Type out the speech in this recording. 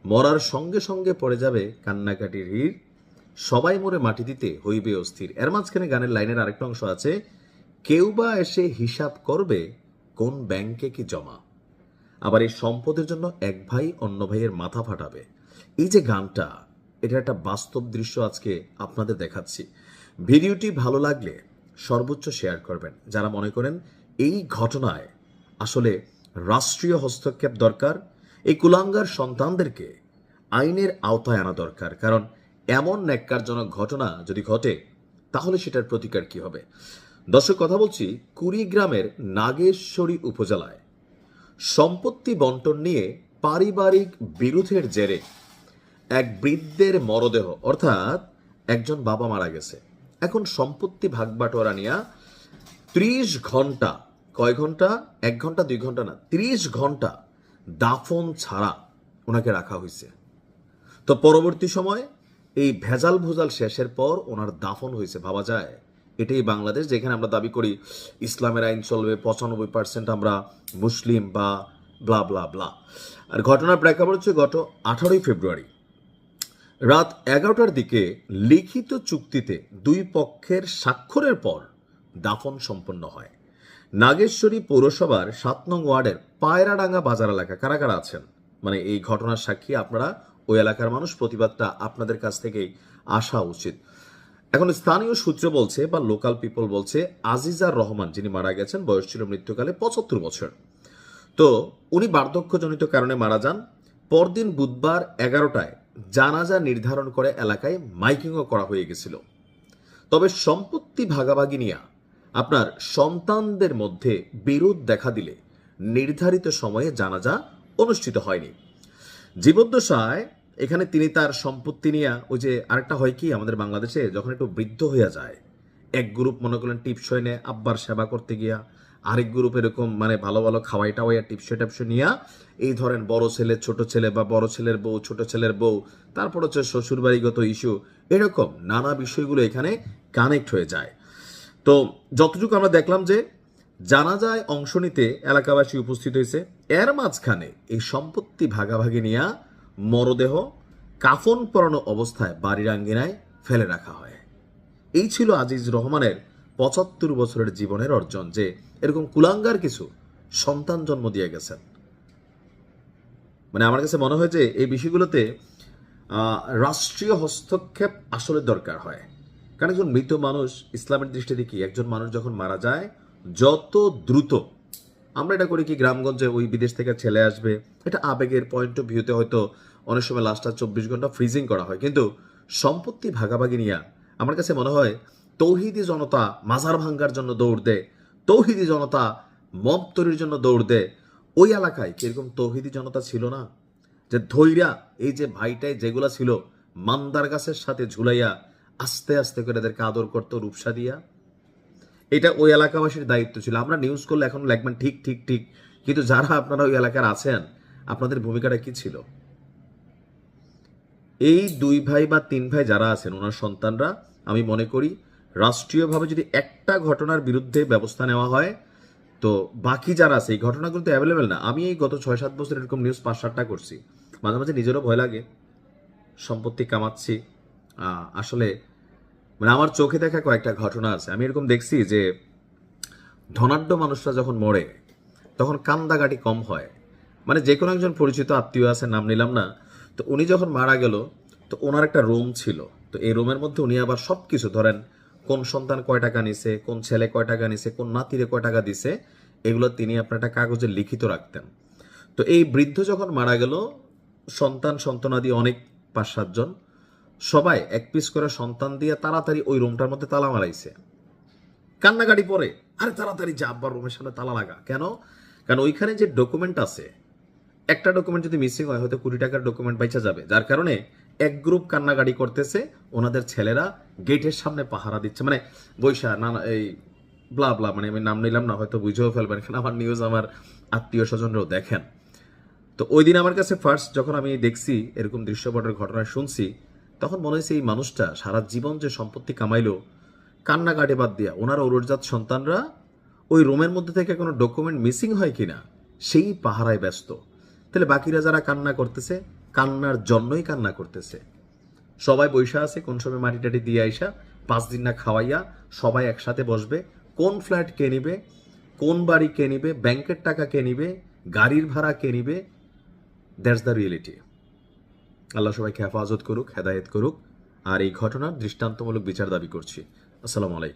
মরার সঙ্গে সঙ্গে পড়ে যাবে কান্নাকাটির হির, সবাই মরে মাটি দিতে হইবে অস্থির। এর মাঝখানে গানের লাইনের আরেকটা অংশ আছে, কেউ বা এসে হিসাব করবে কোন ব্যাংকে কি জমা। আবার এই সম্পদের জন্য এক ভাই অন্য ভাইয়ের মাথা ফাটাবে। এই যে গানটা, এটা একটা বাস্তব দৃশ্য আজকে আপনাদের দেখাচ্ছি। ভিডিওটি ভালো লাগলে সর্বোচ্চ শেয়ার করবেন। যারা মনে করেন এই ঘটনায় আসলে রাষ্ট্রীয় হস্তক্ষেপ দরকার, এই কুলাঙ্গার সন্তানদেরকে আইনের আওতায় আনা দরকার। কারণ এমন ন্যাক্কারজনক ঘটনা যদি ঘটে তাহলে সেটার প্রতিকার কি হবে। দর্শক, কথা বলছি কুড়িগ্রামের নাগেশ্বরী উপজেলায় সম্পত্তি বন্টন নিয়ে পারিবারিক বিরোধের জেরে এক বৃদ্ধের মরদেহ, অর্থাৎ একজন বাবা মারা গেছে। এখন সম্পত্তি ভাগবাটোয়ারা নিয়ে 30 ঘন্টা, কয় ঘন্টা, 1 ঘন্টা 2 ঘন্টা না, 30 ঘন্টা দাফন ছাড়া ওনাকে রাখা হয়েছে। তো পরবর্তী সময় এই ভেজাল ভুজাল শেষের পর ওনার দাফন হয়েছে। ভাবা যায় এটাই বাংলাদেশ, যেখানে আমরা দাবি করি ইসলামের আইন চলবে, 95% আমরা মুসলিম বা ব্লা ব্লা ব্লা। আর ঘটনার প্রেক্ষাপট হচ্ছে গত 18ই ফেব্রুয়ারি রাত 11টার দিকে লিখিত চুক্তিতে দুই পক্ষের স্বাক্ষরের পর দাফন সম্পন্ন হয়। নাগেশ্বরী পৌরসভার 7 নং ওয়ার্ডের পায়রাডাঙ্গা বাজার এলাকা। কারা কারা আছেন, মানে এই ঘটনার সাক্ষী আপনারা, ওই এলাকার মানুষ, প্রতিবাদটা আপনাদের কাছ থেকেই আসা উচিত। এখন স্থানীয় সূত্র বলছে বা লোকাল পিপল বলছে, আজিজার রহমান যিনি মারা গেছেন, বয়স ছিল মৃত্যুকালে 75 বছর। তো উনি বার্ধক্যজনিত কারণে মারা যান। পরদিন বুধবার 11টায় জানাজা নির্ধারণ করে এলাকায় মাইকিংও করা হয়ে গেছিল। তবে সম্পত্তি ভাগাভাগি নিয়ে আপনার সন্তানদের মধ্যে বিরোধ দেখা দিলে নির্ধারিত সময়ে জানাজা অনুষ্ঠিত হয়নি। জীবদ্দশায় এখানে তিনি তার সম্পত্তি নিয়ে, ওই যে আরেকটা হয় কি আমাদের বাংলাদেশে, যখন একটু বৃদ্ধ হয়ে যায় এক গ্রুপ, মনে করলেন টিপসই নে আব্বার সেবা করতে গিয়া, আরেক গ্রুপ এরকম মানে ভালো ভালো খাওয়াই টাওয়াইয়া টিপসই টাপসই নিয়া, এই ধরেন বড় ছেলে ছোট ছেলে বা বড় ছেলের বউ ছোট ছেলের বউ, তারপর হচ্ছে শ্বশুরবাড়িগত ইস্যু, এরকম নানা বিষয়গুলো এখানে কানেক্ট হয়ে যায়। তো যতটুকু আমরা দেখলাম যে জানাজায় অংশ নিতে এলাকাবাসী উপস্থিত হয়েছে, এর মাঝখানে এই সম্পত্তি ভাগাভাগি নিয়ে মরদেহ কাফন পরানো অবস্থায় বাড়ির আঙ্গিনায় ফেলে রাখা হয়। এই ছিল আজিজ রহমানের 75 বছরের জীবনের অর্জন, যে এরকম কুলাঙ্গার কিছু সন্তান জন্ম দিয়ে গেছেন। মানে আমার কাছে মনে হয় যে এই বিষয়গুলোতে রাষ্ট্রীয় হস্তক্ষেপ আসলে দরকার হয়। কারণ একজন মৃত মানুষ, ইসলামের দৃষ্টিতে কি, একজন মানুষ যখন মারা যায় যত দ্রুত, আমরা এটা করি কি গ্রামগঞ্জে ওই বিদেশ থেকে ছেলে আসবে, এটা আবেগের পয়েন্ট অফ ভিউতে হয়তো অনেক সময় লাস্টটা 24 ঘন্টা ফ্রিজিং করা হয়। কিন্তু সম্পত্তি ভাগাভাগি নিয়ে আমার কাছে মনে হয় তৌহিদি জনতা মাজার ভাঙ্গার জন্য দৌড় দেয়, তৌহিদি জনতা মব তৈরির জন্য দৌড় দেয়। ওই এলাকায় কিরকম তৌহিদি জনতা ছিল না, যে ধৈর্যা এই যে ভাইটাই যেগুলা ছিল মান্দার গাছের সাথে ঝুলাইয়া আস্তে আস্তে করে এদেরকে আদর করতো রূপসা দিয়া। এটা ওই এলাকাবাসীর দায়িত্ব ছিল। আমরা নিউজ করলে এখন লিখবেন ঠিক ঠিক ঠিক, কিন্তু যারা আপনারা ওই এলাকার আছেন আপনাদের ভূমিকাটা কি ছিল? এই 2 ভাই বা 3 ভাই যারা আছেন ওনার সন্তানরা, আমি মনে করি রাষ্ট্রীয়ভাবে যদি একটা ঘটনার বিরুদ্ধে ব্যবস্থা নেওয়া হয়, তো বাকি যারা আছে, এই ঘটনাগুলো তো অ্যাভেলেবেল না। আমি এই গত 6-7 বছর এরকম নিউজ 5-7টা করছি। মাঝে মাঝে নিজেরও ভয় লাগে, সম্পত্তি কামাচ্ছি। আসলে মানে আমার চোখে দেখা কয়েকটা ঘটনা আছে। আমি এরকম দেখছি যে ধনাঢ্য মানুষরা যখন মরে তখন কান্দাকাটি কম হয়। মানে যে কোনো একজন পরিচিত আত্মীয় আছে, নাম নিলাম না, তো উনি যখন মারা গেল তো ওনার একটা রুম ছিল। তো এই রুমের মধ্যে উনি আবার সব কিছু, ধরেন কোন সন্তান কয় টাকা নিছে, কোন ছেলে কয় টাকা নিছে, কোন নাতিরে কয় টাকা দিছে, এগুলো তিনি আপনার একটা কাগজে লিখিত রাখতেন। তো এই বৃদ্ধ যখন মারা গেল, সন্তানাদি অনেক 5-7 জন, সবাই এক পিস করে সন্তান দিয়ে তাড়াতাড়ি ওই রুমটার মধ্যে তালা মারাইছে। কান্নাকাটি পরে, আরে তাড়াতাড়ি যা আব্বার রুমের সামনে তালা লাগা। কেন? কারণ ওইখানে যে ডকুমেন্ট আছে, একটা ডকুমেন্ট যদি মিসিং হয় হয়তো কোটি টাকার ডকুমেন্ট বাইচা যাবে। যার কারণে এক গ্রুপ কান্নাকাটি করতেছে, ওনাদের ছেলেরা গেটের সামনে পাহারা দিচ্ছে, মানে বৈশা না এই ব্লা ব্লা, মানে আমি নাম নিলাম না, হয়তো বুঝেও ফেলবেন, কারণ আমার নিউজ আমার আত্মীয় স্বজনরাও দেখেন। তো ওই দিন আমার কাছে ফার্স্ট যখন আমি দেখছি এরকম দৃশ্যপটের ঘটনা শুনছি, তখন মনে হয়েছে এই মানুষটা সারা জীবন যে সম্পত্তি কামাইলো কান্নাকাটি বাদ দিয়া, ওনার ঔরজাত সন্তানরা ওই রুমের মধ্যে থেকে কোনো ডকুমেন্ট মিসিং হয় কিনা সেই পাহারায় ব্যস্ত। তাহলে বাকিরা যারা কান্না করতেছে কান্নার জন্যই কান্না করতেছে। সবাই বৈশা আছে কোন সময় মাটি টাটি দিয়ে আইসা 5 দিন না খাওয়াইয়া সবাই একসাথে বসবে, কোন ফ্ল্যাট কে নিবে, কোন বাড়ি কে নিবে, ব্যাংকের টাকা কে নিবে, গাড়ির ভাড়া কে নিবে। That's the reality. আল্লাহ সবাইকে হেফাজত করুক, হেদায়েত করুক। আর এই ঘটনার দৃষ্টান্তমূলক বিচার দাবি করছি। আসসালামু আলাইকুম।